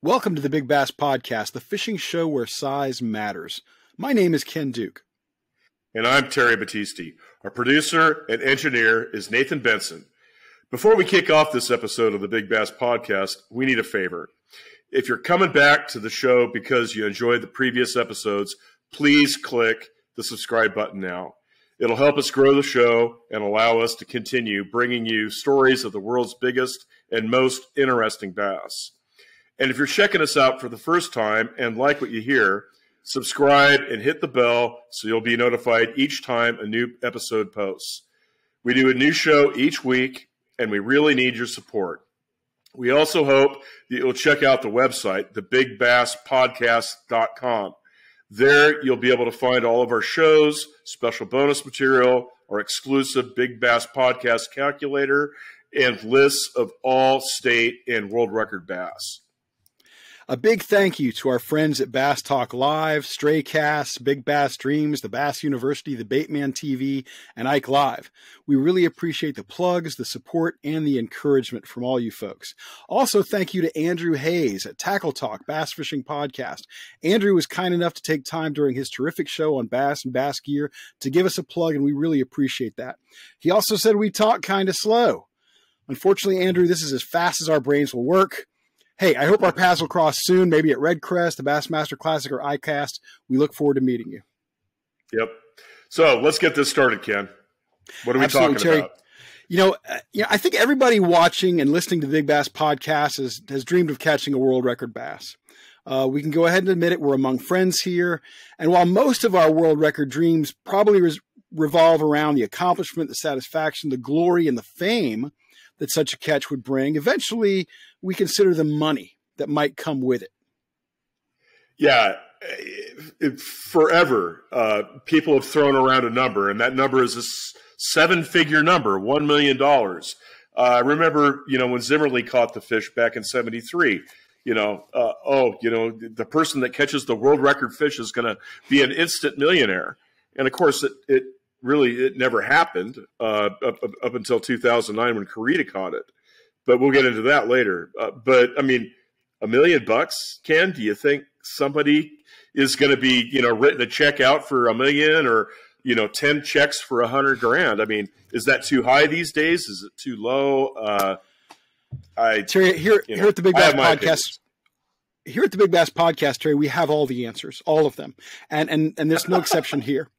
Welcome to the Big Bass Podcast, the fishing show where size matters. My name is Ken Duke. And I'm Terry Battisti. Our producer and engineer is Nathan Benson. Before we kick off this episode of the Big Bass Podcast, we need a favor. If you're coming back to the show because you enjoyed the previous episodes, please click the subscribe button now. It'll help us grow the show and allow us to continue bringing you stories of the world's biggest and most interesting bass. And if you're checking us out for the first time and like what you hear, subscribe and hit the bell so you'll be notified each time a new episode posts. We do a new show each week, and we really need your support. We also hope that you'll check out the website, thebigbasspodcast.com. There, you'll be able to find all of our shows, special bonus material, our exclusive Big Bass Podcast calculator, and lists of all state and world record bass. A big thank you to our friends at Bass Talk Live, Stray Casts, Big Bass Dreams, the Bass University, the Baitman TV, and Ike Live. We really appreciate the plugs, the support, and the encouragement from all you folks. Also, thank you to Andrew Hayes at Tackle Talk, Bass Fishing Podcast. Andrew was kind enough to take time during his terrific show on bass and bass gear to give us a plug, and we really appreciate that. He also said we talk kind of slow. Unfortunately, Andrew, this is as fast as our brains will work. Hey, I hope our paths will cross soon, maybe at Red Crest, the Bassmaster Classic, or ICAST. We look forward to meeting you. Yep. So let's get this started, Ken. What are we talking about? I think everybody watching and listening to the Big Bass Podcast has dreamed of catching a world record bass. We can go ahead and admit it. We're among friends here. And while most of our world record dreams probably revolve around the accomplishment, the satisfaction, the glory, and the fame that such a catch would bring, eventually we consider the money that might come with it. Yeah, forever people have thrown around a number, and that number is a seven-figure number, $1 million. I remember, when Zimmerly caught the fish back in '73. The person that catches the world record fish is going to be an instant millionaire. And of course, it never happened up until 2009 when Carita caught it. But we'll get into that later. But I mean, $1 million, Ken, do you think somebody is going to be, written a check out for $1 million or, 10 checks for $100,000? I mean, is that too high these days? Is it too low? Terry, here at the Big Bass Podcast, here at the Big Bass Podcast, Terry, we have all the answers, all of them. And there's no exception here.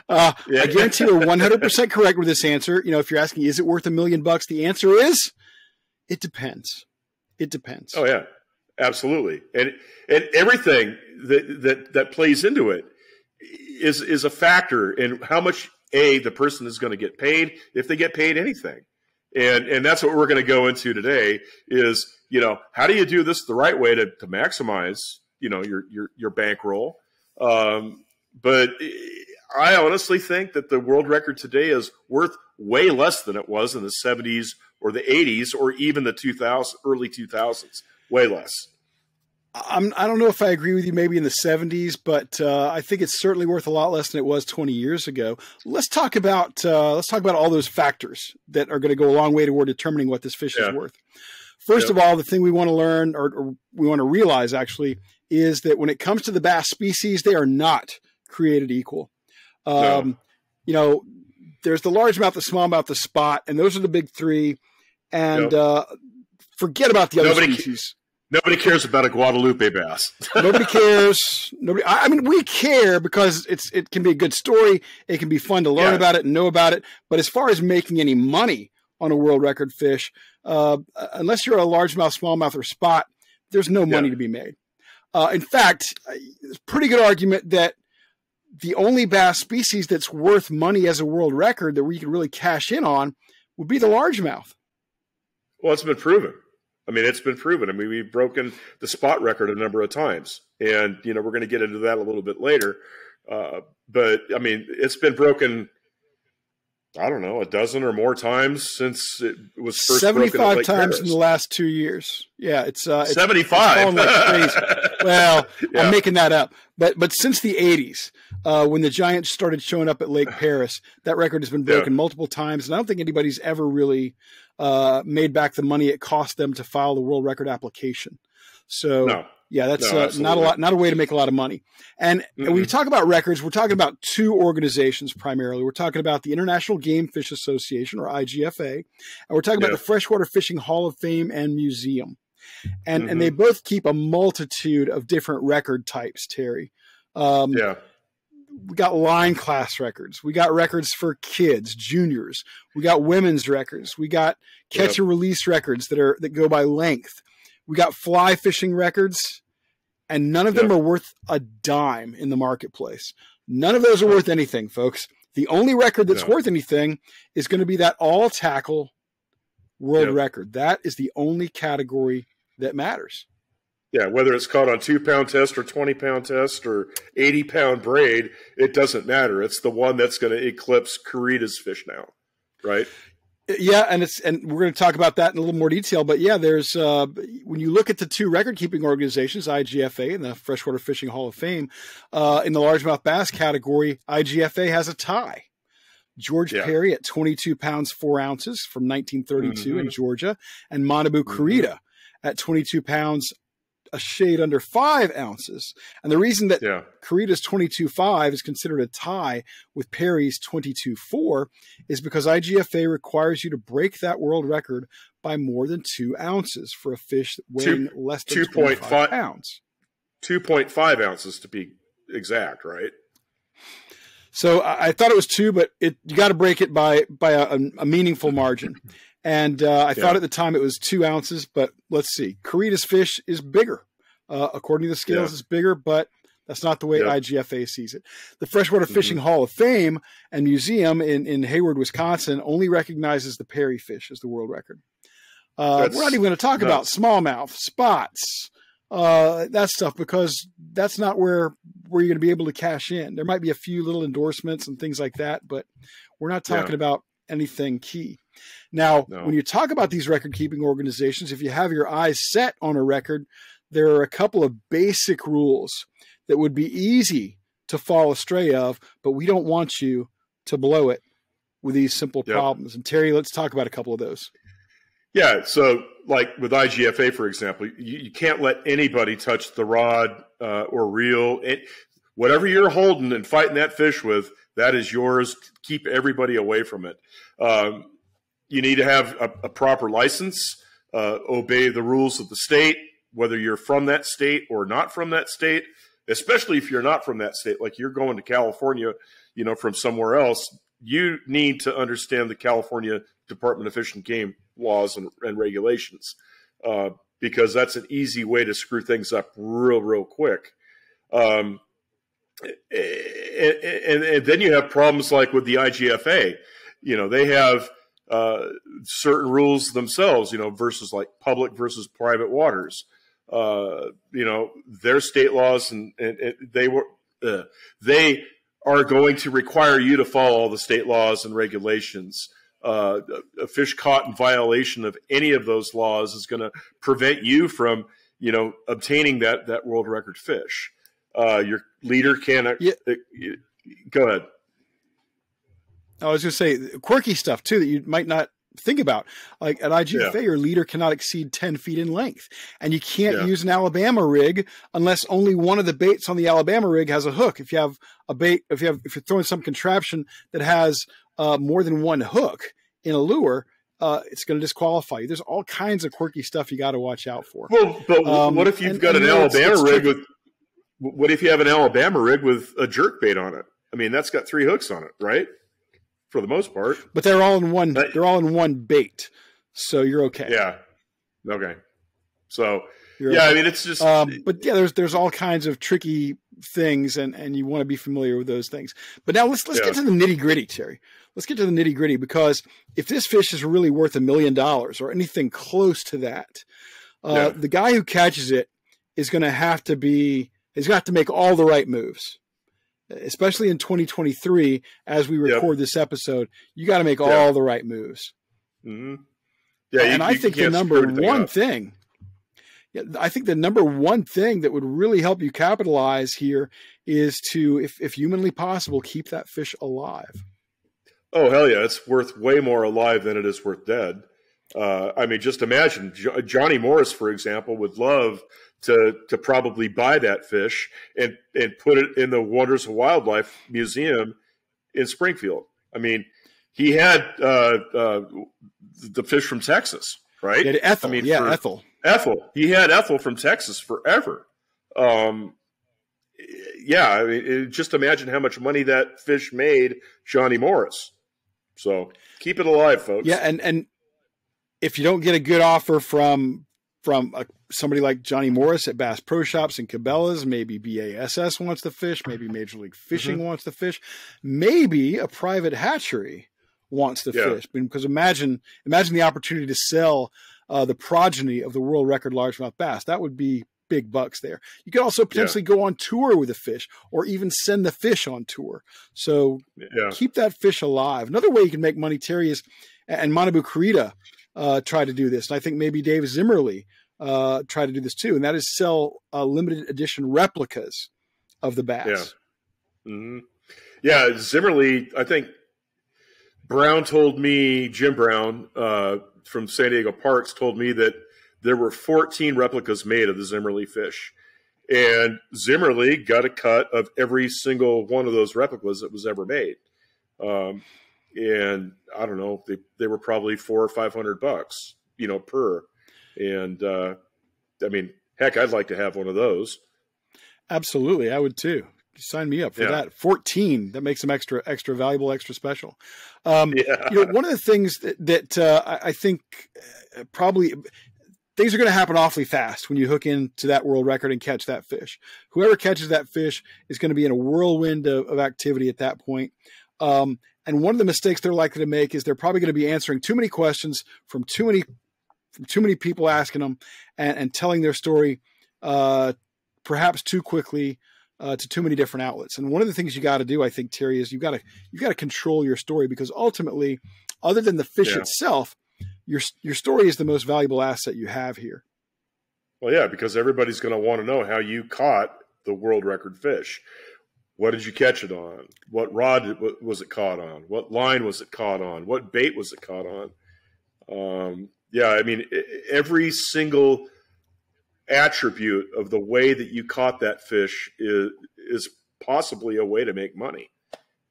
I guarantee you're 100% correct with this answer. If you're asking, is it worth $1 million? The answer is, it depends. It depends. Oh yeah, absolutely. And everything that plays into it is a factor in how much the person is going to get paid, if they get paid anything. And that's what we're going to go into today is, how do you do this the right way to maximize, your bankroll? But I honestly think that the world record today is worth way less than it was in the 70s or the 80s or even the early 2000s. Way less. I don't know if I agree with you maybe in the 70s, but I think it's certainly worth a lot less than it was 20 years ago. Let's talk about all those factors that are going to go a long way toward determining what this fish is worth. First of all, the thing we want to learn or we want to realize actually is that when it comes to the bass species, they are not created equal. No. There's the largemouth, the smallmouth, the spot, and those are the big three. And forget about the other species. Nobody cares about a Guadalupe bass. Nobody cares. I mean, we care because it can be a good story. It can be fun to learn about it and know about it. But as far as making any money on a world record fish, unless you're a largemouth, smallmouth, or spot, there's no money to be made. In fact, it's a pretty good argument that the only bass species that's worth money as a world record that we can really cash in on would be the largemouth. Well, it's been proven. I mean, it's been proven. I mean, we've broken the spot record a number of times. And, we're going to get into that a little bit later. But, I mean, it's been broken, I don't know, a dozen or more times since it was first 75 broken at Lake times Paris. in the last 2 years. Yeah, it's 75. It's like crazy. Well, I'm making that up. But since the 80s, when the Giants started showing up at Lake Paris, that record has been broken multiple times. And I don't think anybody's ever really made back the money it cost them to file the world record application. So No. yeah, that's No, not a way to make a lot of money. And when you talk about records, we're talking about two organizations primarily. We're talking about the International Game Fish Association, or IGFA, and we're talking about the Freshwater Fishing Hall of Fame and Museum. And they both keep a multitude of different record types, Terry. We got line class records. We got records for kids, juniors. We got women's records. We got catch and release records that go by length. We got fly fishing records, and none of them are worth a dime in the marketplace. None of those are worth anything, folks. The only record that's worth anything is going to be that all tackle world record. That is the only category that matters. Yeah, whether it's caught on 2-pound test or 20-pound test or 80-pound braid, it doesn't matter. It's the one that's going to eclipse Carita's fish now, right? Yeah, and we're going to talk about that in a little more detail. But yeah, there's when you look at the two record-keeping organizations, IGFA and the Freshwater Fishing Hall of Fame, in the largemouth bass category, IGFA has a tie. George Perry at 22 pounds 4 ounces from 1932 in Georgia, and Manabu Carita at 22 pounds, a shade under 5 ounces. And the reason that Carita's 22.5 is considered a tie with Perry's 22.4 is because IGFA requires you to break that world record by more than 2 ounces for a fish weighing less than 25 pounds. 2.5 ounces to be exact, right? So I thought it was 2, but you got to break it by a meaningful margin. And I thought at the time it was 2 ounces, but let's see. Carita's fish is bigger. According to the scales, it's bigger, but that's not the way IGFA sees it. The Freshwater Fishing Hall of Fame and Museum in Hayward, Wisconsin, only recognizes the Perry fish as the world record. We're not even going to talk about smallmouth, spots, that stuff, because that's not where you're going to be able to cash in. There might be a few little endorsements and things like that, but we're not talking about anything key. Now, when you talk about these record-keeping organizations, if you have your eyes set on a record, there are a couple of basic rules that would be easy to fall astray of, but we don't want you to blow it with these simple problems. And Terry, let's talk about a couple of those. Yeah, so like with IGFA, for example, you can't let anybody touch the rod or reel. Whatever you're holding and fighting that fish with, that is yours. Keep everybody away from it. You need to have a proper license, obey the rules of the state, whether you're from that state or not from that state, especially if you're not from that state, like you're going to California, from somewhere else. You need to understand the California Department of Fish and Game laws and regulations, because that's an easy way to screw things up real quick. And then you have problems like with the IGFA. They have certain rules themselves, versus like public versus private waters. Their state laws and they are going to require you to follow all the state laws and regulations. A fish caught in violation of any of those laws is going to prevent you from, obtaining that world record fish. Your leader can't. Go ahead. I was going to say quirky stuff too that you might not think about. Like at IGFA, your leader cannot exceed 10 feet in length, and you can't use an Alabama rig unless only one of the baits on the Alabama rig has a hook. If you have a bait, if you're throwing some contraption that has more than one hook in a lure, it's going to disqualify you. There's all kinds of quirky stuff you got to watch out for. Well, but what if you've got an Alabama rig with? What if you have an Alabama rig with a jerk bait on it? I mean, that's got 3 hooks on it, right? For the most part, but they're all in one. They're all in one bait, so you're okay. Yeah. Okay. So you're okay. I mean, it's just. But yeah, there's all kinds of tricky things, and you want to be familiar with those things. But now let's get to the nitty gritty, Terry. Let's get to the nitty gritty, because if this fish is really worth $1 million or anything close to that, the guy who catches it is going to have to be. He's got to make all the right moves. Especially in 2023, as we record this episode, you got to make all the right moves. Mm-hmm. Yeah, and I think the number one thing, I think the number one thing that would really help you capitalize here is to, if humanly possible, keep that fish alive. Oh, hell yeah. It's worth way more alive than it is worth dead. I mean, just imagine Johnny Morris, for example, would love to probably buy that fish and put it in the Wonders of Wildlife Museum in Springfield. I mean, he had the fish from Texas, right? Yeah, Ethel. I mean, Ethel. Ethel. He had Ethel from Texas forever. I mean, just imagine how much money that fish made Johnny Morris. So keep it alive, folks. Yeah, and if you don't get a good offer from somebody like Johnny Morris at Bass Pro Shops and Cabela's, maybe BASS wants the fish, maybe Major League Fishing wants the fish, maybe a private hatchery wants the fish. Because imagine the opportunity to sell the progeny of the world record largemouth bass. That would be big bucks there. You could also potentially go on tour with a fish, or even send the fish on tour. So keep that fish alive. Another way you can make money, Terry, is, and Manabu Kurita tried to do this, and I think maybe Dave Zimmerly tried to do this too, and that is sell limited edition replicas of the bass. Yeah, Zimmerly, I think Brown told me, Jim Brown from San Diego Parks told me that there were 14 replicas made of the Zimmerly fish. And Zimmerly got a cut of every single one of those replicas that was ever made. And I don't know, they were probably $400 or $500, per. And I mean, heck, I'd like to have one of those. Absolutely. I would too. Sign me up for that. 14. That makes them extra valuable, extra special. One of the things that I think probably things are going to happen awfully fast when you hook into that world record and catch that fish. Whoever catches that fish is going to be in a whirlwind of activity at that point. And one of the mistakes they're likely to make is they're probably going to be answering too many questions from too many people asking them and telling their story perhaps too quickly to too many different outlets. And one of the things you got to do, I think, Terry, is you've got to control your story, because ultimately, other than the fish itself, your story is the most valuable asset you have here. Well, yeah, because everybody's going to want to know how you caught the world record fish. What did you catch it on? What rod was it caught on? What line was it caught on? What bait was it caught on? I mean, every single attribute of the way that you caught that fish is possibly a way to make money.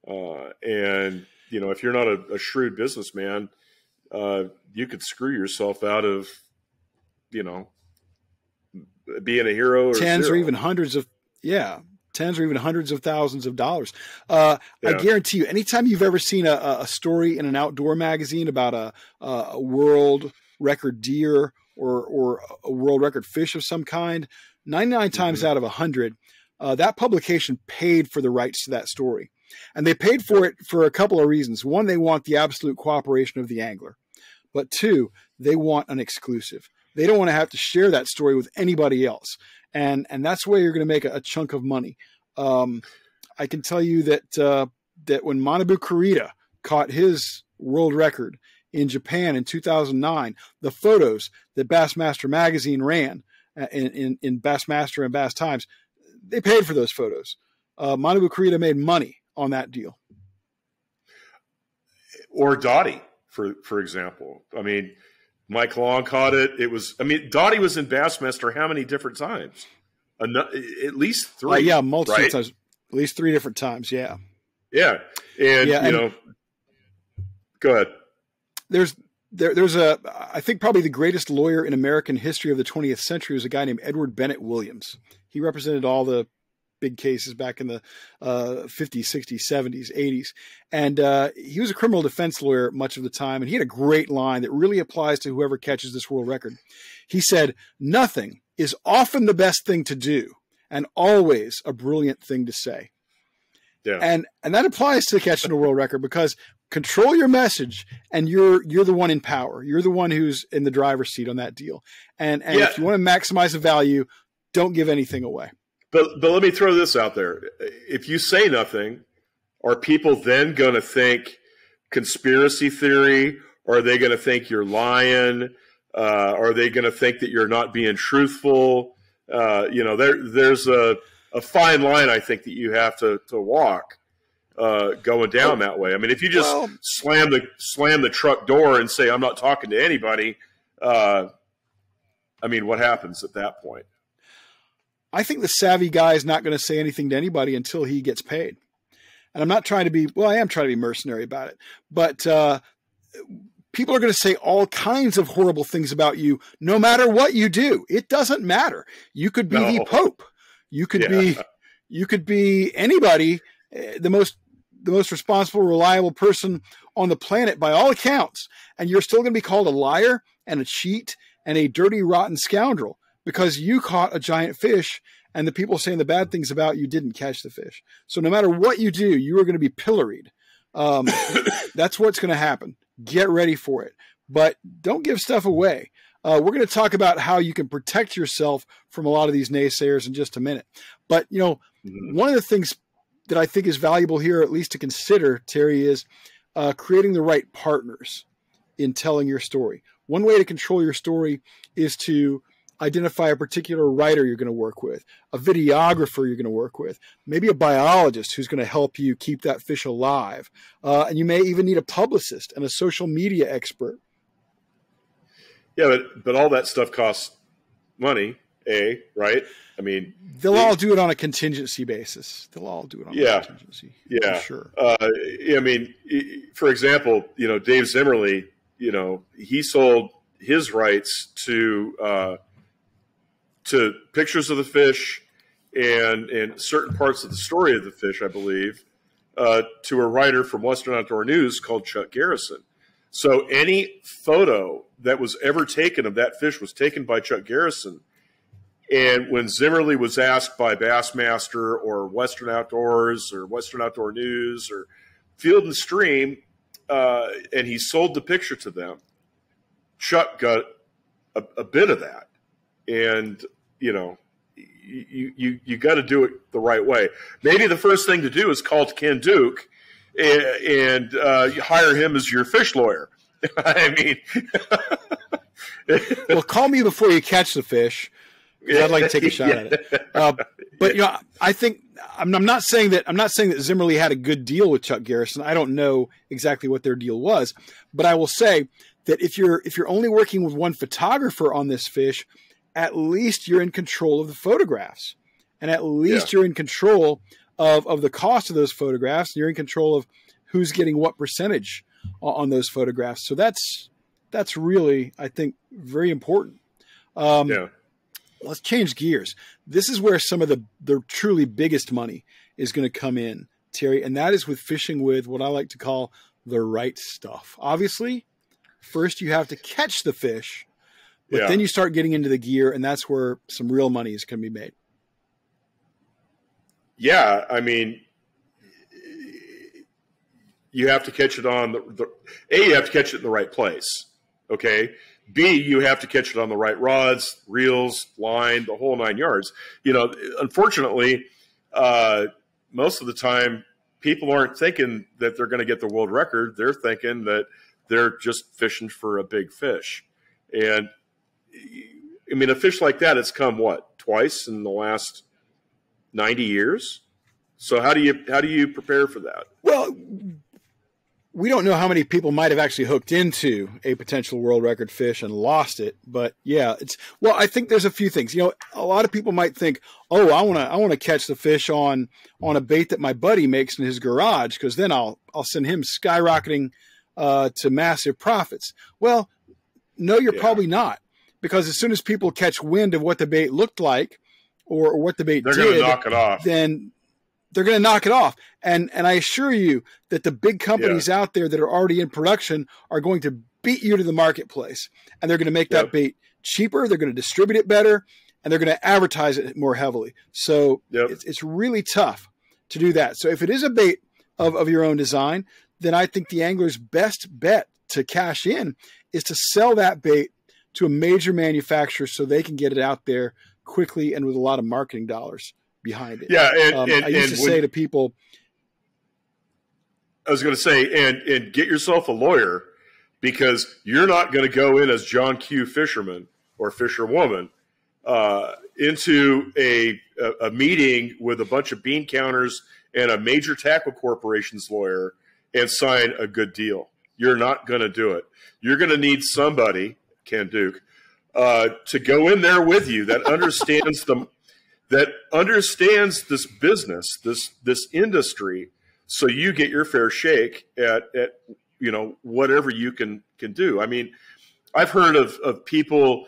And, if you're not a shrewd businessman, you could screw yourself out of, being a hero. Or tens zero. or even hundreds of thousands of dollars. I guarantee you, anytime you've ever seen a story in an outdoor magazine about a world record deer or a world record fish of some kind, 99 times out of 100, that publication paid for the rights to that story. And they paid for it for a couple of reasons. One, they want the absolute cooperation of the angler. But two, they want an exclusive. They don't want to have to share that story with anybody else. And that's where you're going to make a chunk of money. I can tell you that when Manabu Kurita caught his world record in Japan in 2009, the photos that Bassmaster magazine ran in Bassmaster and Bass Times, they paid for those photos. Manabu Kurita made money on that deal. Or Dottie, for example. I mean, Mike Long caught it. Dottie was in Bassmaster how many different times? At least three. Multiple right? times. At least 3 different times, yeah. Yeah. And, go ahead. There's I think probably the greatest lawyer in American history of the 20th century was a guy named Edward Bennett Williams. He represented all the big cases back in the 50s, 60s, 70s, 80s. And he was a criminal defense lawyer much of the time. And he had a great line that really applies to whoever catches this world record. He said, "Nothing is often the best thing to do and always a brilliant thing to say." Yeah. And that applies to catching a world record, because control your message and you're the one in power. You're the one who's in the driver's seat on that deal. And if you want to maximize the value, don't give anything away. But let me throw this out there. If you say nothing, are people then going to think conspiracy theory? Or are they going to think you're lying? Are they going to think that you're not being truthful? There's a fine line, I think, that you have to walk going down that way. I mean, if you just slam the truck door and say, "I'm not talking to anybody," what happens at that point? I think the savvy guy is not going to say anything to anybody until he gets paid. And I'm not trying to be, well, I am trying to be mercenary about it, but people are going to say all kinds of horrible things about you, no matter what you do. It doesn't matter. You could be the Pope. You could be anybody, the most responsible, reliable person on the planet by all accounts. And you're still going to be called a liar and a cheat and a dirty, rotten scoundrel because you caught a giant fish and the people saying the bad things about you didn't catch the fish. So no matter what you do, you are going to be pilloried. That's what's going to happen. Get ready for it, but don't give stuff away. We're going to talk about how you can protect yourself from a lot of these naysayers in just a minute. But, one of the things that I think is valuable here, at least to consider, Terry, is creating the right partners in telling your story. One way to control your story is to identify a particular writer you're going to work with, a videographer you're going to work with, maybe a biologist who's going to help you keep that fish alive. And you may even need a publicist and a social media expert. Yeah, but all that stuff costs money, right? I mean, they'll all do it on a contingency basis. They'll all do it on a contingency. Yeah, for sure. I mean, for example, Dave Zimmerly, he sold his rights to pictures of the fish and certain parts of the story of the fish, I believe, to a writer from Western Outdoor News called Chuck Garrison. So any photo that was ever taken of that fish was taken by Chuck Garrison. And when Zimmerly was asked by Bassmaster or Western Outdoors or Western Outdoor News or Field and Stream, and he sold the picture to them, Chuck got a bit of that. And, you got to do it the right way. Maybe the first thing to do is call Ken Duke and hire him as your fish lawyer. I mean, well, call me before you catch the fish. I'd like to take a shot at it. But I think I'm not saying that Zimmerly had a good deal with Chuck Garrison. I don't know exactly what their deal was, but I will say that if you're only working with one photographer on this fish, at least you're in control of the photographs, and at least you're in control of the cost of those photographs. You're in control of who's getting what percentage on those photographs. So that's really, I think, very important. Let's change gears. This is where some of the truly biggest money is going to come in, Terry, and that is with fishing with what I like to call the right stuff. Obviously, first you have to catch the fish, but then you start getting into the gear, and that's where some real money is going to be made. Yeah, I mean, you have to catch it on you have to catch it in the right place, okay? B, you have to catch it on the right rods, reels, line, the whole 9 yards. Unfortunately, most of the time, people aren't thinking that they're going to get the world record. They're thinking that they're just fishing for a big fish. And, I mean, a fish like that, it's come, twice in the last 90 years? So how do you prepare for that? Well, we don't know how many people might have actually hooked into a potential world record fish and lost it, but I think there's a few things. A lot of people might think, "Oh, I want to catch the fish on a bait that my buddy makes in his garage, because then I'll send him skyrocketing to massive profits." Well, no, you're probably not, because as soon as people catch wind of what the bait looked like or what the bait they're did, going to knock it off. Then they're going to knock it off. And I assure you that the big companies out there that are already in production are going to beat you to the marketplace. And they're going to make that bait cheaper. They're going to distribute it better. And they're going to advertise it more heavily. So it's really tough to do that. So if it is a bait of your own design, then I think the angler's best bet to cash in is to sell that bait to a major manufacturer so they can get it out there quickly and with a lot of marketing dollars behind it. Yeah, I used to say to people, I was going to say, and get yourself a lawyer, because you're not going to go in as John Q. Fisherman or fisherwoman into a meeting with a bunch of bean counters and a major tackle corporation's lawyer and sign a good deal. You're not going to do it. You're going to need somebody, Ken Duke, to go in there with you that understands that understands this business, this industry, so you get your fair shake at whatever you can do. I mean, I've heard of people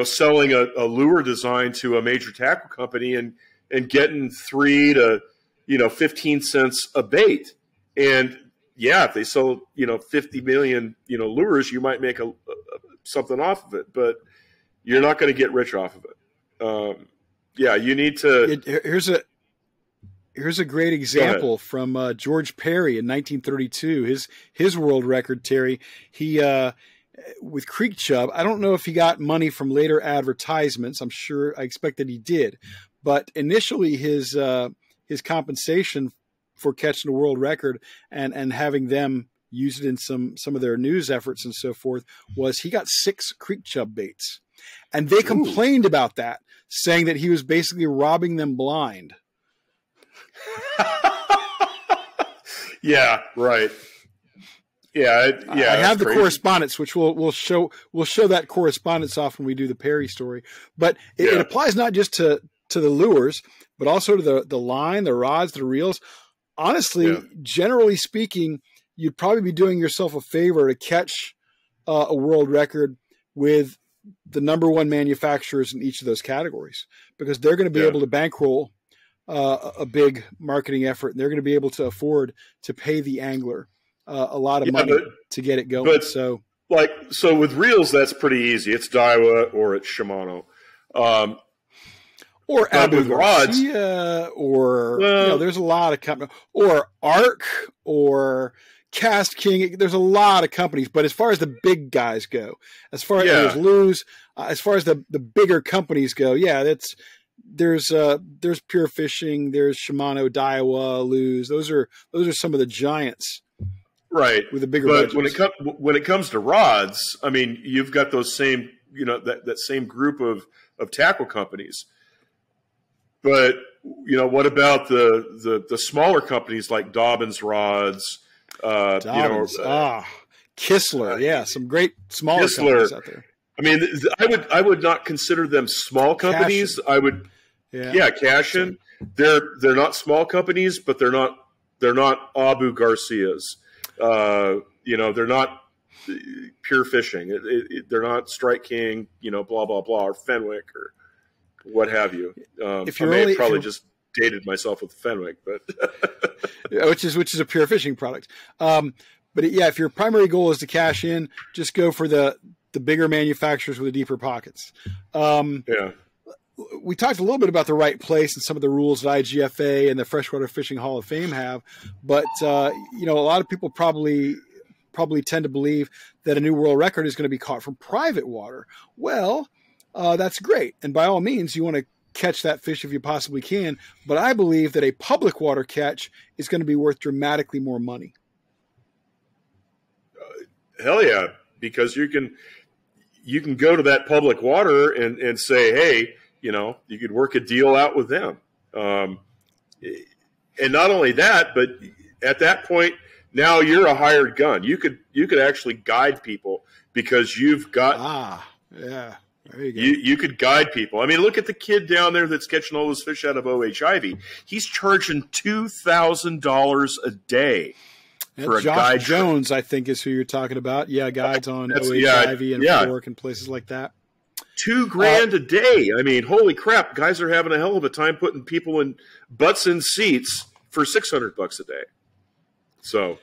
selling a lure design to a major tackle company and getting 3 to 15 cents a bait. And yeah, if they sell 50 million lures, you might make something off of it, but you're not going to get rich off of it. Yeah, you need to. Here's a great example from George Perry in 1932. His world record, Terry. He with creek chub. I don't know if he got money from later advertisements. I expect that he did, but initially his compensation for catching a world record and having them use it in some of their news efforts and so forth was he got 6 creek chub baits, and they complained about that, saying that he was basically robbing them blind. Yeah, right. Yeah, I have the correspondence, which we'll show that correspondence off when we do the Perry story. But it applies not just to the lures, but also to the line, the rods, the reels. Honestly, generally speaking, you'd probably be doing yourself a favor to catch a world record with the number one manufacturers in each of those categories, because they're going to be able to bankroll a big marketing effort, and they're going to be able to afford to pay the angler a lot of money to get it going. So with reels, that's pretty easy. It's Daiwa or it's Shimano. Or Abu Garcia, or there's a lot of companies, or Arc, or Cast King. There's a lot of companies, but as far as the big guys go, as far as Luz, as far as the bigger companies go, there's Pure Fishing, there's Shimano, Daiwa, Luz. Those are some of the giants, right? With the bigger. But budgets. when it comes to rods, I mean, you've got those same that same group of tackle companies. But what about the smaller companies like Dobbins Rods? Kistler, some great smaller companies out there. I mean, I would not consider them small companies. Cashin. I would, Cashin. They're not small companies, but they're not Abu Garcias. They're not Pure Fishing. They're not Strike King. Blah blah blah, or Fenwick or what have you. Just dated myself with Fenwick, but which is a Pure Fishing product. But if your primary goal is to cash in, just go for the bigger manufacturers with the deeper pockets. We talked a little bit about the right place and some of the rules that IGFA and the Freshwater Fishing Hall of Fame have, but a lot of people probably tend to believe that a new world record is going to be caught from private water. Well, that's great, and by all means, you want to catch that fish if you possibly can. But I believe that a public water catch is going to be worth dramatically more money. Hell yeah, because you can go to that public water and say, hey, you could work a deal out with them. And not only that, but at that point, now you're a hired gun. You could actually guide people because you've got There you go. You could guide people. I mean, look at the kid down there that's catching all those fish out of OHIV. He's charging $2,000 a day for a guide. Josh Jones, I think, is who you're talking about. Yeah, guides on OHIV and Fork and places like that. $2,000 a day. I mean, holy crap! Guys are having a hell of a time putting people in butts in seats for $600 a day. So,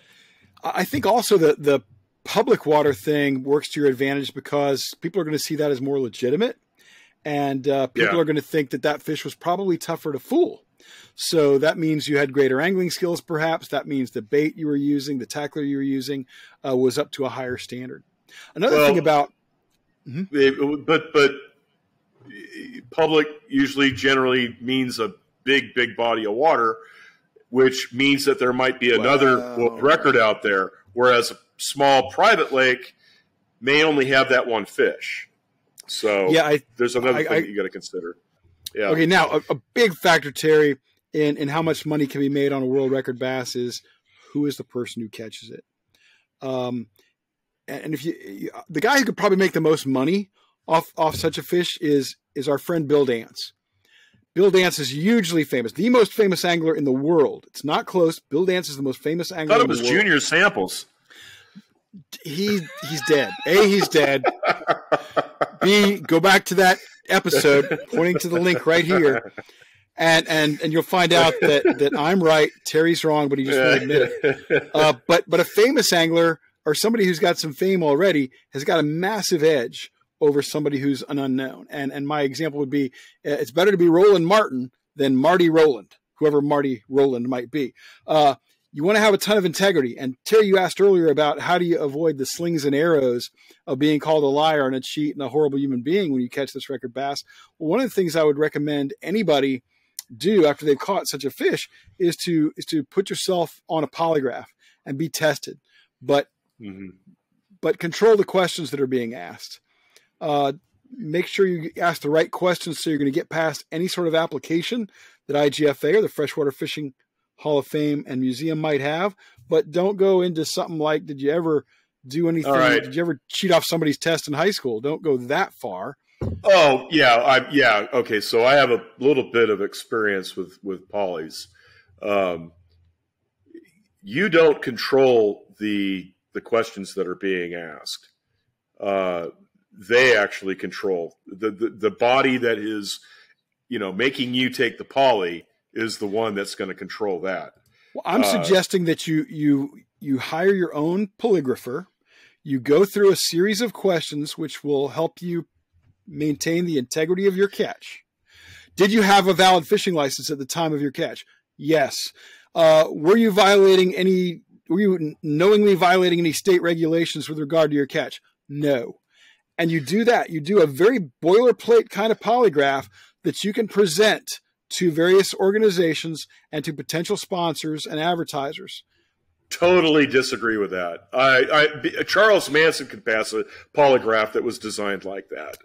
I think also the public water thing works to your advantage because people are going to see that as more legitimate, and people are going to think that fish was probably tougher to fool. So that means you had greater angling skills, perhaps. That means the bait you were using, the tackler you were using, was up to a higher standard. Another thing about... But public usually generally means a big body of water, which means that there might be another record out there, whereas a small private lake may only have that one fish. So there's another thing you got to consider. Yeah. Okay, now a big factor, Terry, in how much money can be made on a world record bass is who is the person who catches it. And if the guy who could probably make the most money off such a fish is our friend Bill Dance. Bill Dance is hugely famous, the most famous angler in the world. It's not close. Bill Dance is the most famous angler in the world. I thought it was Junior Samples. He's dead. A, he's dead. B, go back to that episode, pointing to the link right here, and you'll find out that I'm right, Terry's wrong, but he just won't admit it. But a famous angler or somebody who's got some fame already has got a massive edge over somebody who's an unknown. And my example would be, it's better to be Roland Martin than Marty Rowland, whoever Marty Rowland might be. You want to have a ton of integrity. And Terry, you asked earlier about how do you avoid the slings and arrows of being called a liar and a cheat and a horrible human being when you catch this record bass. Well, one of the things I would recommend anybody do after they've caught such a fish is to put yourself on a polygraph and be tested, but control the questions that are being asked. Make sure you ask the right questions so you're going to get past any sort of application that IGFA or the Freshwater Fishing Hall of Fame and Museum might have, but don't go into something like, did you ever do anything? Right. Did you ever cheat off somebody's test in high school? Don't go that far. Oh yeah. Okay. So I have a little bit of experience with polys. You don't control the questions that are being asked. They actually control the body that is, making you take the poly is the one that's going to control that. Well, I'm suggesting that you hire your own polygrapher. You go through a series of questions which will help you maintain the integrity of your catch. Did you have a valid fishing license at the time of your catch? Yes. Were you knowingly violating any state regulations with regard to your catch? No. And you do that. You do a very boilerplate kind of polygraph that you can present to various organizations and to potential sponsors and advertisers. Totally disagree with that. Charles Manson could pass a polygraph that was designed like that.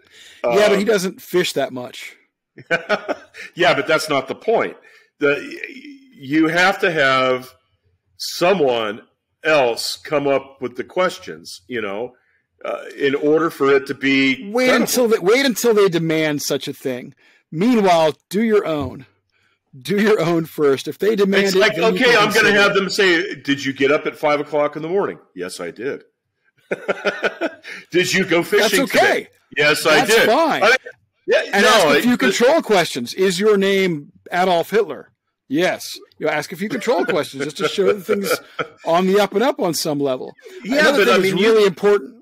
Yeah, but he doesn't fish that much. Yeah, but that's not the point. You have to have someone else come up with the questions, in order for it to be wait until they demand such a thing. Meanwhile, do your own first. If they demand it's like, okay, I'm going to have them say, did you get up at 5 o'clock in the morning? Yes, I did. Did you go fishing That's okay. today? Yes, I did. That's fine. Ask a few control questions. Is your name Adolf Hitler? Yes. You ask a few control questions just to show that things on the up and up on some level. Yeah, but I mean, really important.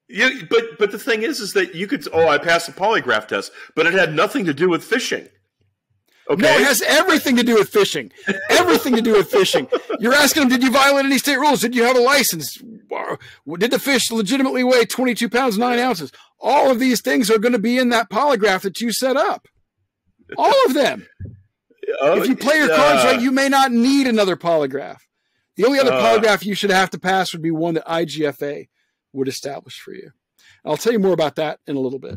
Yeah, but the thing is that you could. I passed the polygraph test, but it had nothing to do with fishing. Okay. No, it has everything to do with fishing. Everything to do with fishing. You're asking them, did you violate any state rules? Did you have a license? Did the fish legitimately weigh 22 pounds, 9 ounces? All of these things are going to be in that polygraph that you set up. All of them. If you play your cards right, you may not need another polygraph. The only other polygraph you should have to pass would be one that IGFA would establish for you. I'll tell you more about that in a little bit.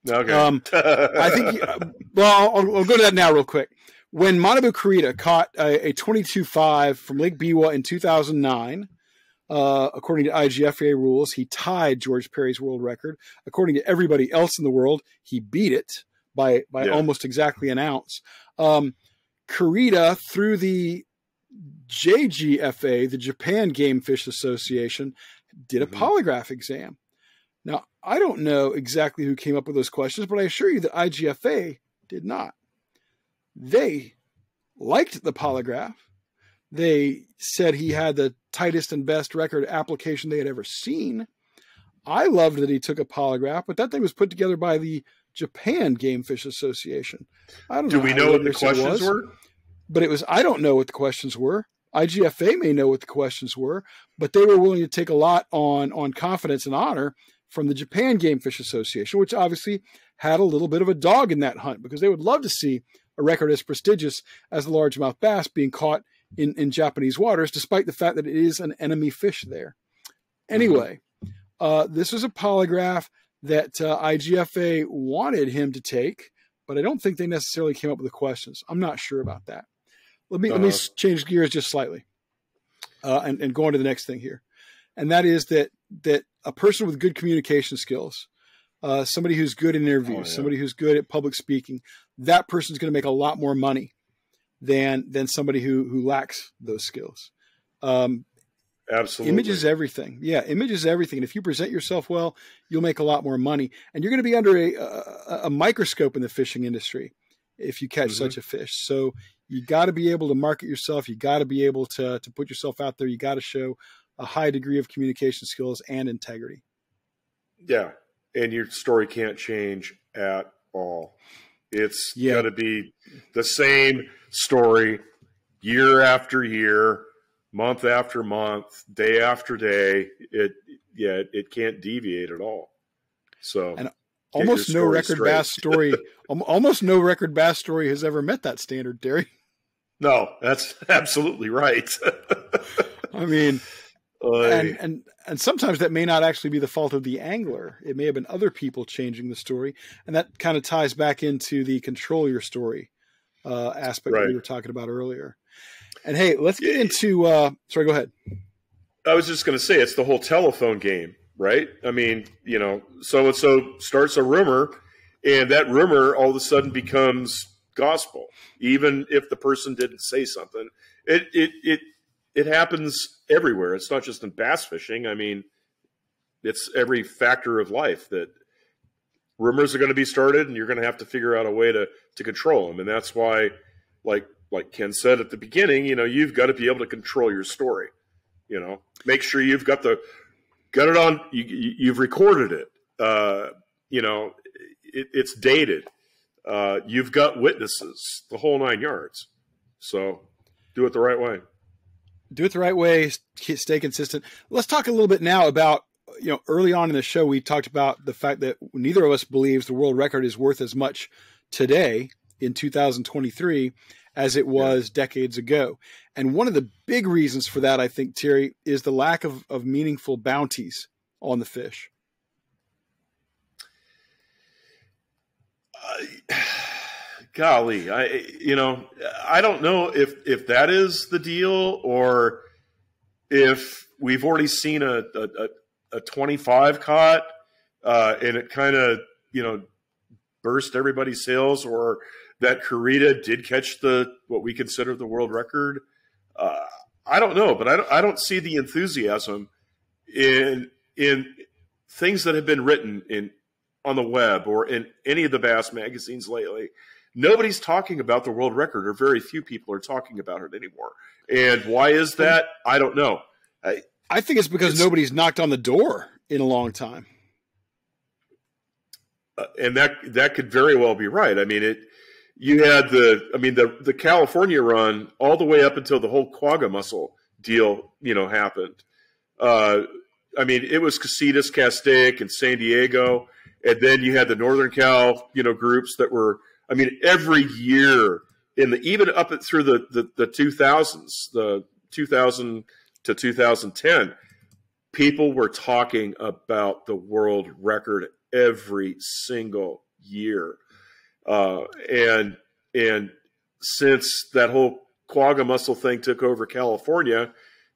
Okay. I think, I'll go to that now real quick. When Manabu Kurita caught a 22.5 from Lake Biwa in 2009, according to IGFA rules, he tied George Perry's world record. According to everybody else in the world, he beat it by almost exactly an ounce. Kurita, through the JGFA, the Japan Game Fish Association, did a polygraph exam. Now, I don't know exactly who came up with those questions, but I assure you that IGFA did not. They liked the polygraph. They said he had the tightest and best record application they had ever seen. I loved that he took a polygraph, but that thing was put together by the Japan Game Fish Association. I don't know. Do we know what the questions were? But I don't know what the questions were. IGFA may know what the questions were, but they were willing to take a lot on confidence and honor from the Japan Game Fish Association, which obviously had a little bit of a dog in that hunt because they would love to see a record as prestigious as the largemouth bass being caught in Japanese waters, despite the fact that it is an enemy fish there. Anyway, this was a polygraph that IGFA wanted him to take, but I don't think they necessarily came up with the questions. I'm not sure about that. Let me change gears just slightly and go on to the next thing here. And that is that a person with good communication skills somebody who's good in interviews, somebody who's good at public speaking, that person's going to make a lot more money than somebody who lacks those skills. Absolutely. Image is everything. Yeah, image is everything. And if you present yourself well, you'll make a lot more money. And you're going to be under a microscope in the fishing industry if you catch such a fish. So you got to be able to market yourself. You got to be able to put yourself out there. You got to show a high degree of communication skills and integrity. Yeah. And your story can't change at all. It's got to be the same story year after year, month after month, day after day. It can't deviate at all. So, and almost no record bass story has ever met that standard, Terry. No, that's absolutely right. I mean, and sometimes that may not actually be the fault of the angler. It may have been other people changing the story, and that kind of ties back into the control your story aspect that we were talking about earlier. And hey, let's get into. Sorry, go ahead. I was just going to say it's the whole telephone game, right? I mean, so and so starts a rumor, and that rumor all of a sudden becomes gospel, even if the person didn't say something. It happens everywhere. It's not just in bass fishing. I mean, it's every factor of life that rumors are going to be started, and you're going to have to figure out a way to control them. And that's why, like Ken said at the beginning, you've got to be able to control your story. Make sure you've got it on. You've recorded it. It's dated. You've got witnesses, the whole 9 yards. So do it the right way. Do it the right way. Stay consistent. Let's talk a little bit now about, early on in the show, we talked about the fact that neither of us believes the world record is worth as much today in 2023 as it was decades ago. And one of the big reasons for that, I think, Terry, is the lack of meaningful bounties on the fish. Golly, I don't know if that is the deal, or if we've already seen a 25 caught and it kind of burst everybody's sails, or that Carita did catch what we consider the world record. I don't know, but I don't see the enthusiasm in things that have been written on the web or in any of the bass magazines lately. Nobody's talking about the world record, or very few people are talking about it anymore. And why is that? I don't know. I think it's because nobody's knocked on the door in a long time. And that could very well be right. I mean, you had the California run all the way up until the whole quagga mussel deal, happened. I mean, it was Casitas, Castaic, and San Diego. And then you had the Northern Cal, groups that were, every year even up through the 2000s, the 2000 to 2010, people were talking about the world record every single year. And since that whole quagga mussel thing took over California,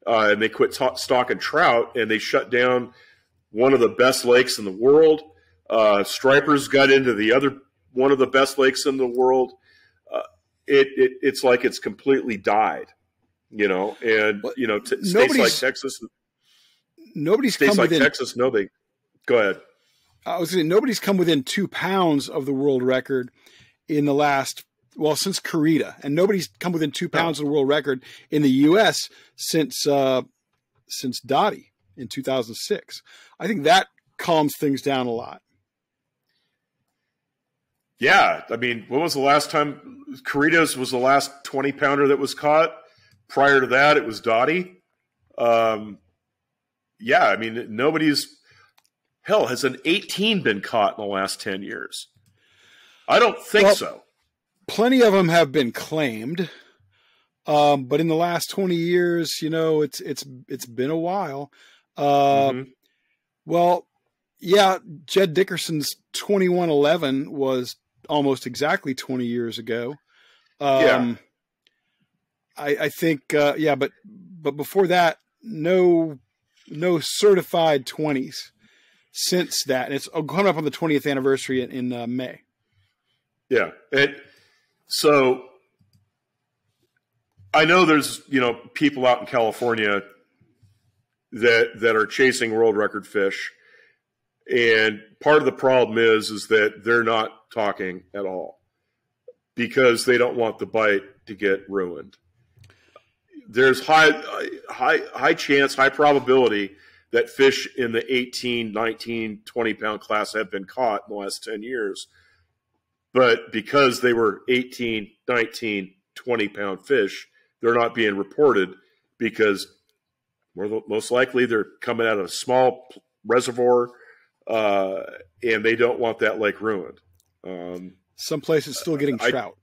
and they quit stocking trout, and they shut down one of the best lakes in the world, stripers got into the other one of the best lakes in the world. It's like it's completely died, states like Texas. States like Texas, no, they go ahead. I was saying nobody's come within 2 pounds of the world record in the last, since Carita, and nobody's come within 2 pounds of the world record in the U.S. since Dottie in 2006. I think that calms things down a lot. Yeah, when was the last time? Carita's was the last 20-pounder that was caught. Prior to that, it was Dottie. Nobody's – hell, has an 18 been caught in the last 10 years? I don't think so. Plenty of them have been claimed, but in the last 20 years, it's been a while. Jed Dickerson's 2111 was almost exactly 20 years ago. I think, but before that, no certified 20s since that. And it's coming up on the 20th anniversary in May. Yeah. And so I know there's, people out in California that are chasing world record fish. And part of the problem is that they're not talking at all because they don't want the bite to get ruined. There's high chance, high probability that fish in the 18, 19, 20-pound class have been caught in the last 10 years. But because they were 18, 19, 20-pound fish, they're not being reported because most likely they're coming out of a small reservoir, and they don't want that lake ruined. Some places still getting trout.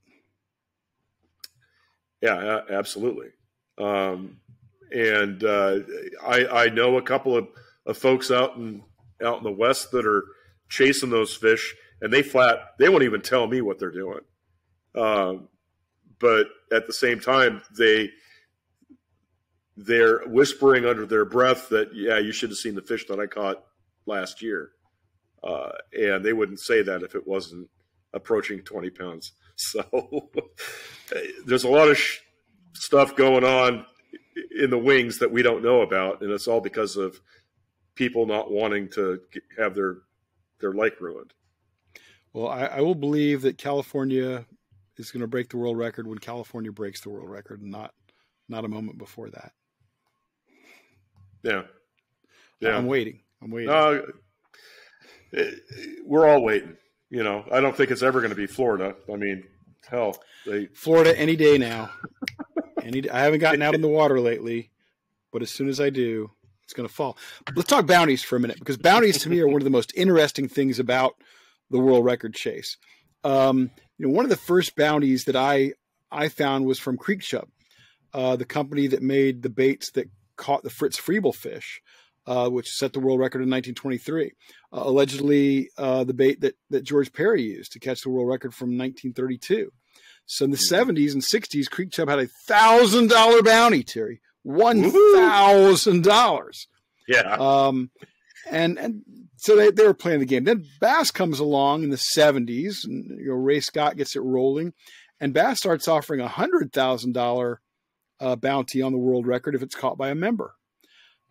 Yeah, absolutely. I know a couple of folks out in the West that are chasing those fish, and they won't even tell me what they're doing. But at the same time, they're whispering under their breath that, yeah, you should have seen the fish that I caught last year. And they wouldn't say that if it wasn't approaching 20 pounds. So there's a lot of stuff going on in the wings that we don't know about, and it's all because of people not wanting to have their lake ruined. Well, I will believe that California is going to break the world record when California breaks the world record, and not a moment before that. Yeah. I'm waiting. We're all waiting. I don't think it's ever going to be Florida. I mean, hell, Florida any day now. I haven't gotten out in the water lately, but as soon as I do, it's going to fall. Let's talk bounties for a minute, because bounties to me are one of the most interesting things about the world record chase. One of the first bounties that I found was from Creek Chub, the company that made the baits that caught the Fritz Friebel fish, which set the world record in 1923. Allegedly, the bait that George Perry used to catch the world record from 1932. So in the 70s and 60s, Creek Chub had $1,000 bounty, Terry. $1,000. Yeah. And so they were playing the game. Then Bass comes along in the 70s, and Ray Scott gets it rolling, and Bass starts offering $100,000 bounty on the world record if it's caught by a member.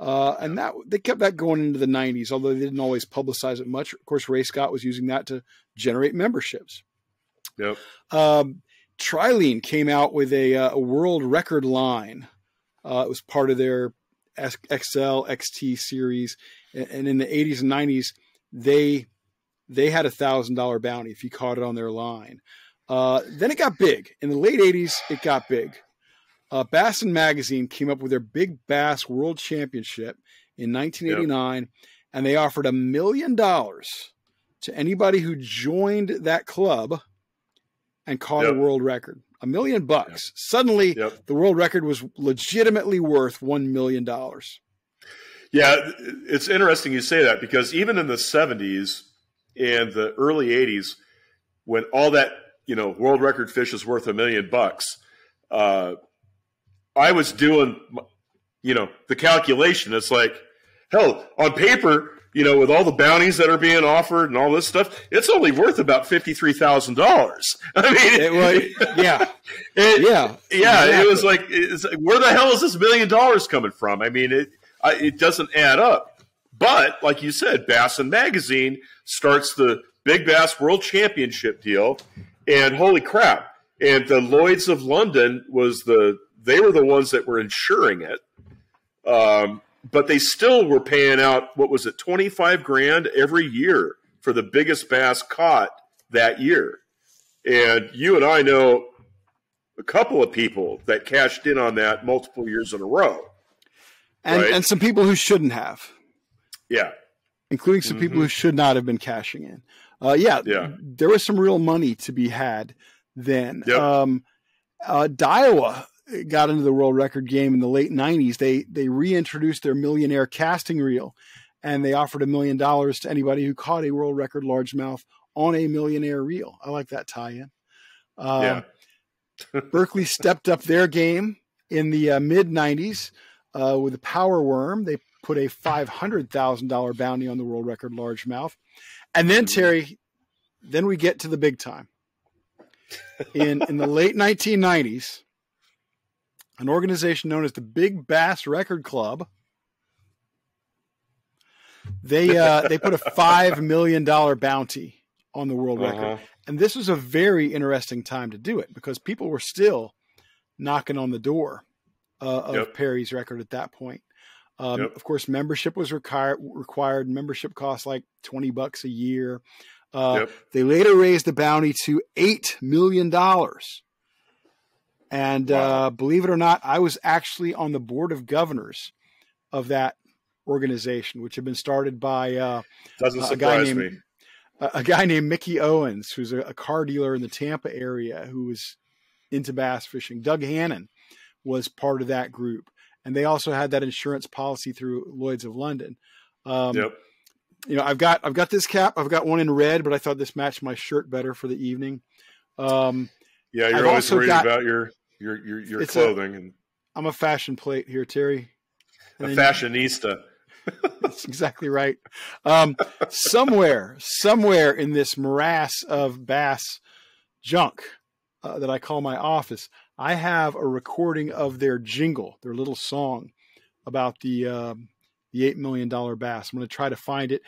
And that they kept that going into the 90s, although they didn't always publicize it much. Of course, Ray Scott was using that to generate memberships. Yep. Trilene came out with a world record line. It was part of their XL XT series, and in the 80s and 90s, they had $1,000 bounty if you caught it on their line. Then it got big. In the late 80s, it got big. Bass and Magazine came up with their Big Bass World Championship in 1989, and they offered $1 million to anybody who joined that club and caught a world record. $1 million. Suddenly, the world record was legitimately worth $1 million. Yeah, it's interesting you say that, because even in the 70s and the early 80s, when all that world record fish is worth $1 million, I was doing the calculation. It's like, hell, on paper, with all the bounties that are being offered and all this stuff, it's only worth about $53,000. I mean, exactly. It was like, where the hell is this $1 million coming from? I mean, it doesn't add up. But like you said, Bass and Magazine starts the Big Bass World Championship deal, and holy crap! And the Lloyd's of London they were the ones that were insuring it. But they still were paying out, what was it, $25,000 every year for the biggest bass caught that year. And you and I know a couple of people that cashed in on that multiple years in a row. And some people who shouldn't have. Yeah. Including some people who should not have been cashing in. There was some real money to be had then. Yep. Daiwa got into the world record game in the late 90s. They reintroduced their millionaire casting reel, and they offered $1 million to anybody who caught a world record largemouth on a millionaire reel. I like that tie-in. Berkeley stepped up their game in the mid 90s with the power worm. They put a $500,000 bounty on the world record largemouth. And then, Terry, then we get to the big time. In the late 1990s, an organization known as the Big Bass Record Club, they put a $5 million bounty on the world record. And this was a very interesting time to do it because people were still knocking on the door of Perry's record at that point. Of course, membership was required. Membership cost like $20 a year. They later raised the bounty to $8 million. And believe it or not, I was actually on the board of governors of that organization, which had been started by doesn't surprise me. A guy named Mickey Owens, who's a car dealer in the Tampa area who was into bass fishing. Doug Hannon was part of that group. And they also had that insurance policy through Lloyd's of London. You know, I've got this cap. I've got one in red, but I thought this matched my shirt better for the evening. You're always worried about your clothing. I'm a fashion plate here, Terry. A fashionista. That's exactly right. Somewhere in this morass of bass junk that I call my office, I have a recording of their jingle, their little song about the $8 million bass. I'm going to try to find it.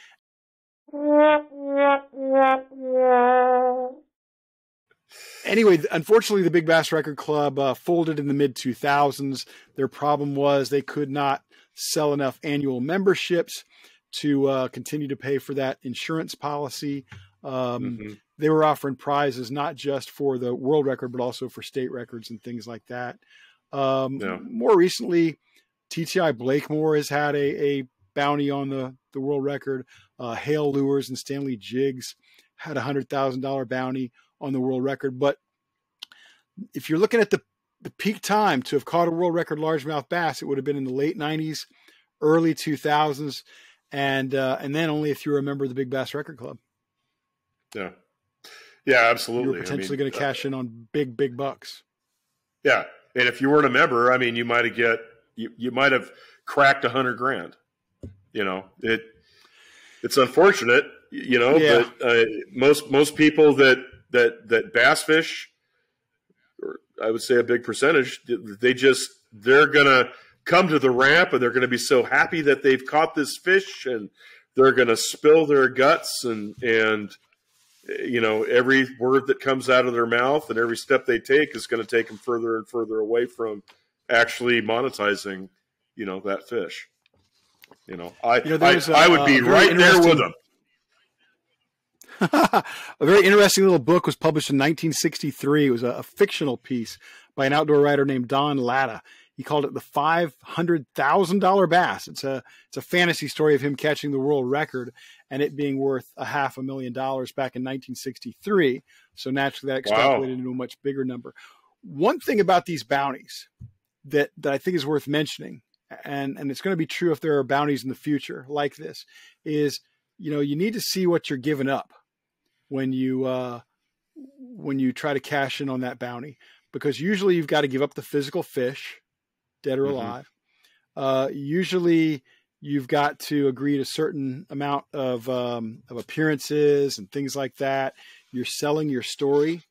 Anyway, unfortunately, the Big Bass Record Club folded in the mid-2000s. Their problem was they could not sell enough annual memberships to continue to pay for that insurance policy. They were offering prizes not just for the world record, but also for state records and things like that. More recently, TTI Blakemore has had a bounty on the world record. Hale Lures and Stanley Jiggs had a $100,000 bounty on the world record. But if you're looking at the peak time to have caught a world record largemouth bass, it would have been in the late 90s, early 2000s, and then only if you remember the Big Bass Record Club. Yeah, absolutely. You were potentially going to cash in on big bucks. Yeah, and if you weren't a member, I mean, you might have cracked $100,000. You know, it's unfortunate, you know, but most people that bass fish, or I would say a big percentage, they're going to come to the ramp and they're going to be so happy that they've caught this fish and they're going to spill their guts and you know, every word that comes out of their mouth and every step they take is going to take them further and further away from actually monetizing, you know, that fish. You know, I would be right there with them. A very interesting little book was published in 1963. It was a fictional piece by an outdoor writer named Don Latta. He called it the $500,000 bass. It's a fantasy story of him catching the world record and it being worth $500,000 back in 1963. So naturally that extrapolated into a much bigger number. One thing about these bounties that I think is worth mentioning, and it's going to be true if there are bounties in the future like this, is, you know, you need to see what you're giving up when you try to cash in on that bounty, because usually you've got to give up the physical fish, dead or alive. Usually you've got to agree to a certain amount of appearances and things like that. You're selling your story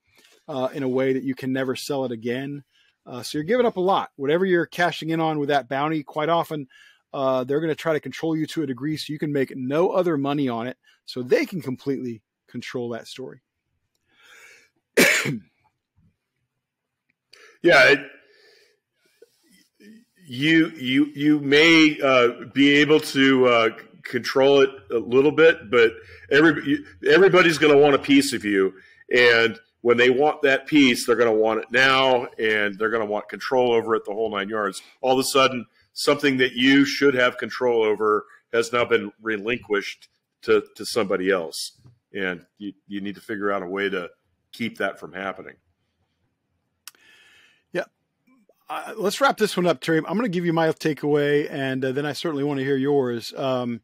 in a way that you can never sell it again. So you're giving up a lot. Whatever you're cashing in on with that bounty, quite often they're going to try to control you to a degree so you can make no other money on it, so they can completely control that story. You may be able to control it a little bit, but everybody's going to want a piece of you, and when they want that piece, they're going to want it now, and they're going to want control over it, the whole 9 yards. All of a sudden, something that you should have control over has now been relinquished to somebody else, and you need to figure out a way to keep that from happening. Yeah. Let's wrap this one up, Terry. I'm going to give you my takeaway, and then I certainly want to hear yours. I'm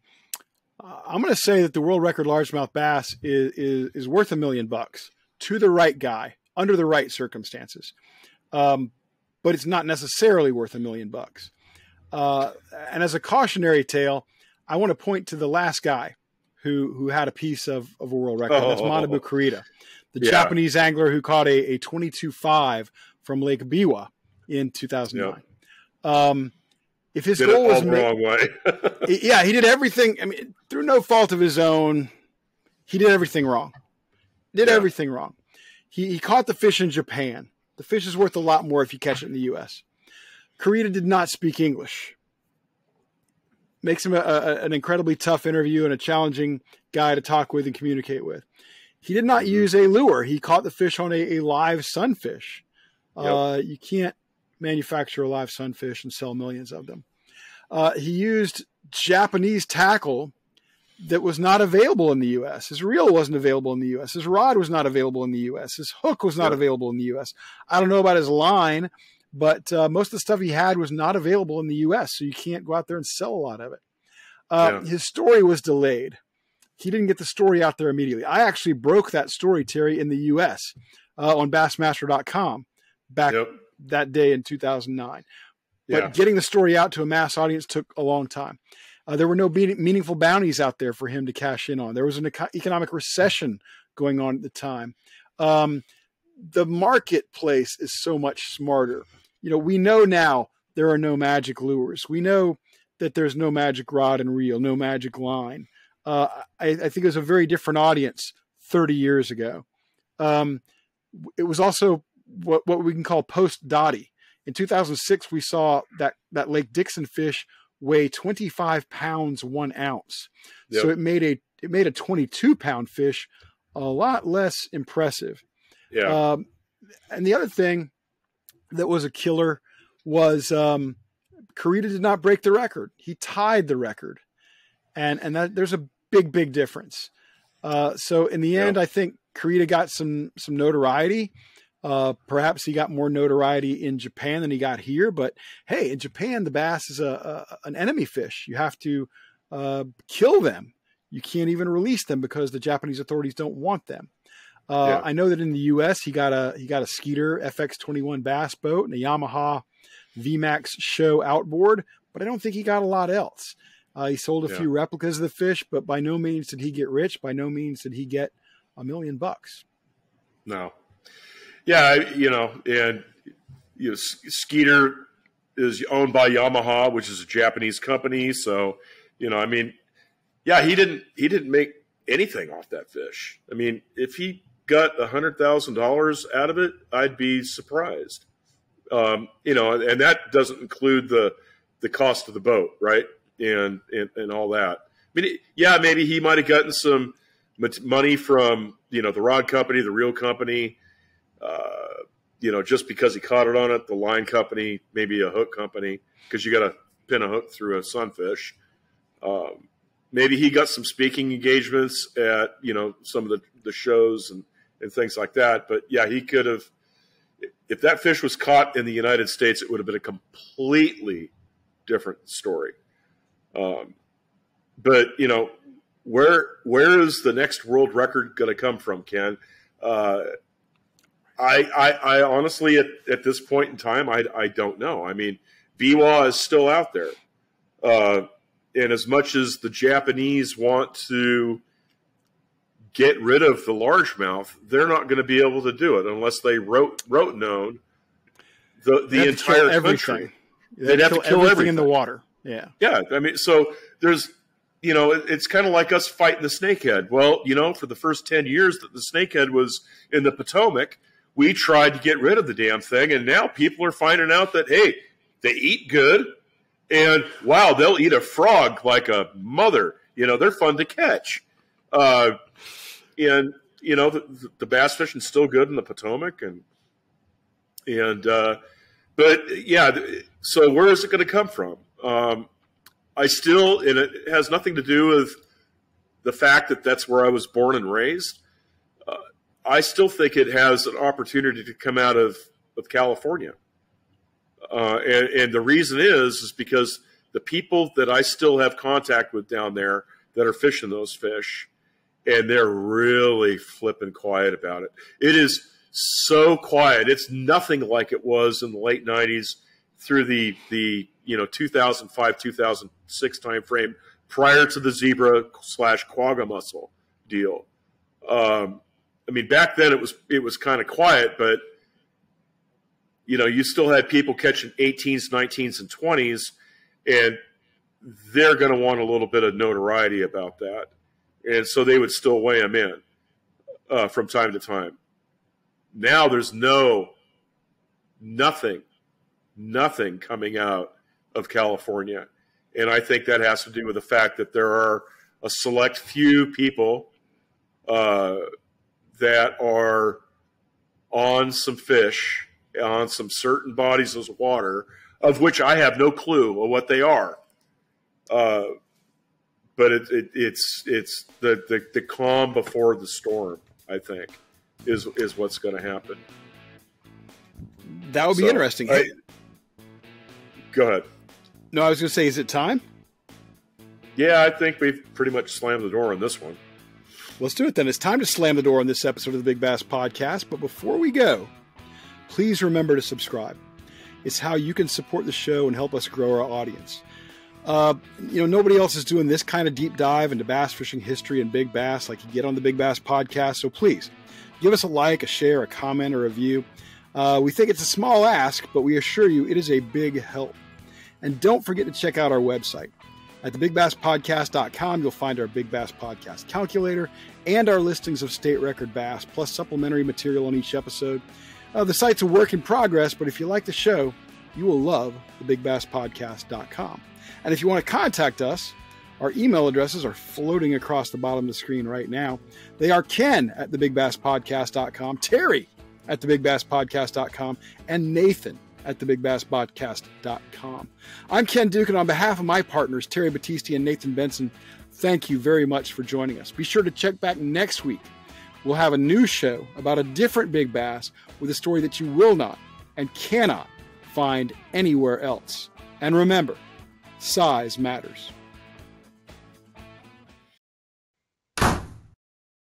going to say that the world record largemouth bass is worth $1 million to the right guy under the right circumstances. But it's not necessarily worth $1 million. And as a cautionary tale, I want to point to the last guy who had a piece of a world record. That's Manabu Kurita, the Japanese angler who caught a 22.5 from Lake Biwa in 2009. Yep. If his goal was the wrong way. Yeah, he did everything. I mean, through no fault of his own, he did everything wrong. Everything wrong. He caught the fish in Japan. The fish is worth a lot more if you catch it in the U.S. Kurita did not speak English. Makes him an incredibly tough interview and a challenging guy to talk with and communicate with. He did not use a lure. He caught the fish on a live sunfish. Yep. You can't manufacture a live sunfish and sell millions of them. He used Japanese tackle that was not available in the U.S. His reel wasn't available in the U.S. His rod was not available in the U.S. His hook was not available in the U.S. I don't know about his line, but most of the stuff he had was not available in the U.S., so you can't go out there and sell a lot of it. His story was delayed. He didn't get the story out there immediately. I actually broke that story, Terry, in the U.S. On Bassmaster.com back that day in 2009. But getting the story out to a mass audience took a long time. There were no meaningful bounties out there for him to cash in on. There was an economic recession going on at the time. The marketplace is so much smarter. We know now there are no magic lures. We know that there's no magic rod and reel, no magic line. I think it was a very different audience 30 years ago. It was also what we can call post-Dottie. In 2006, we saw that Lake Dixon fish weigh 25 pounds, 1 ounce. Yep. So it made a 22-pound fish a lot less impressive. Yeah. And the other thing that was a killer was Kurita did not break the record. He tied the record. And that there's a big difference. So in the end, I think Kurita got some notoriety. Perhaps he got more notoriety in Japan than he got here, but hey, in Japan, the bass is an enemy fish. You have to kill them. You can't even release them because the Japanese authorities don't want them. I know that in the U.S. he got a Skeeter FX21 bass boat and a Yamaha VMAX show outboard, but I don't think he got a lot else. He sold a few replicas of the fish, but by no means did he get rich. By no means did he get $1 million. No. Yeah, Skeeter is owned by Yamaha, which is a Japanese company. So, he didn't make anything off that fish. I mean, if he got $100,000 out of it, I'd be surprised. And that doesn't include the cost of the boat, right? And all that. I mean, maybe he might have gotten some money from, the rod company, the reel company, just because he caught it on it, the line company, maybe a hook company, because you got to pin a hook through a sunfish. Maybe he got some speaking engagements at, some of the shows and things like that. But he could have, if that fish was caught in the United States, it would have been a completely different story. But where is the next world record going to come from, Ken? I honestly, at this point in time, I don't know. I mean, Biwa is still out there. And as much as the Japanese want to get rid of the largemouth, they're not going to be able to do it unless they rote known the entire country. They'd have to kill everything in the water. Yeah. Yeah. I mean, so there's, it's kind of like us fighting the snakehead. Well, for the first 10 years that the snakehead was in the Potomac, we tried to get rid of the damn thing. And now people are finding out that, hey, they eat good. And, wow, they'll eat a frog like a mother. They're fun to catch. The bass fishing is still good in the Potomac. So where is it going to come from? And it has nothing to do with the fact that that's where I was born and raised. I still think it has an opportunity to come out of California. And the reason is because the people that I still have contact with down there that are fishing those fish, and they're really flipping quiet about it. It is so quiet. It's nothing like it was in the late 90s through the 2005, 2006 timeframe prior to the zebra/quagga mussel deal. I mean, back then it was kind of quiet, but you still had people catching 18s, 19s, and 20s, and they're going to want a little bit of notoriety about that, and so they would still weigh them in from time to time. Now there's nothing coming out of California, and I think that has to do with the fact that there are a select few people that are on some fish, on some certain bodies of water, of which I have no clue of what they are. But it's the calm before the storm, I think, is what's going to happen. That would be interesting. Go ahead. No, I was going to say, is it time? Yeah, I think we've pretty much slammed the door on this one. Let's do it then. It's time to slam the door on this episode of the Big Bass Podcast. But before we go, please remember to subscribe. It's how you can support the show and help us grow our audience. Nobody else is doing this kind of deep dive into bass fishing history and big bass like you get on the Big Bass Podcast. So please give us a like, a share, a comment, or a review. We think it's a small ask, but we assure you it is a big help. And don't forget to check out our website. At thebigbasspodcast.com, you'll find our Big Bass Podcast calculator and our listings of state record bass, plus supplementary material on each episode. The site's a work in progress, but if you like the show, you will love thebigbasspodcast.com. And if you want to contact us, our email addresses are floating across the bottom of the screen right now. They are Ken at thebigbasspodcast.com, Terry at thebigbasspodcast.com, and Nathan at thebigbasspodcast.com. I'm Ken Duke, and on behalf of my partners, Terry Battisti and Nathan Benson, thank you very much for joining us. Be sure to check back next week. We'll have a new show about a different big bass with a story that you will not and cannot find anywhere else. And remember, size matters.